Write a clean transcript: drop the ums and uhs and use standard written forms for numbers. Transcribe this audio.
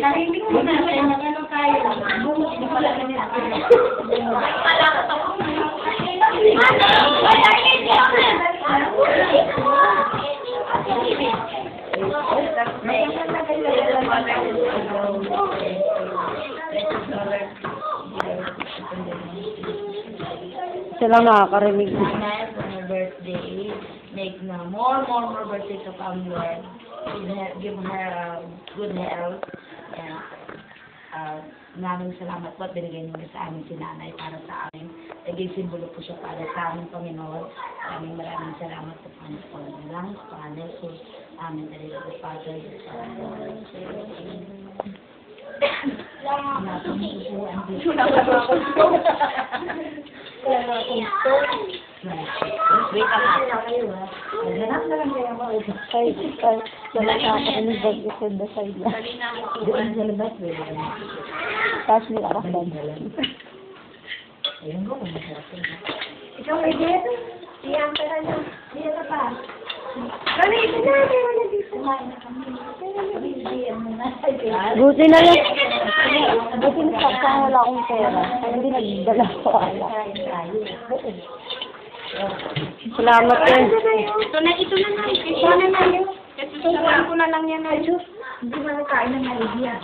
Narinig mo na siya, ano tayo? Hindi pala ganyan. Silang nakakarinig. On her birthday, make na more birthday to come, Lord. Give her good health. And maraming salamat po at binigay niyo sa amin si Nanay para sa amin. Naging simbolo po siya para sa amin, Panginoon. Maraming salamat po, Panginoon. Lang sa Pangalan Jesus. Amen. Dahil sa Father, the Son, and the Holy Spirit. Wait a minute. Ganap na lang kayo mo. Nakakarinig ba ito na sa ila? Doon sa labas. Tapos may arakdan. Ayun ko, masarap yun. Ikaw may dito? Iyan ka na lang. Iyan ka pa. Kami, ito na. Wala dito. Buti na lang. Buti na sakta wala akong pera. Hindi nagdala ko ala. Salamat eh. Ito na lang. Ito na lang yun. Tutuan ko na lang yan. Ay, Diyos. Hindi mo nakain ng maligya.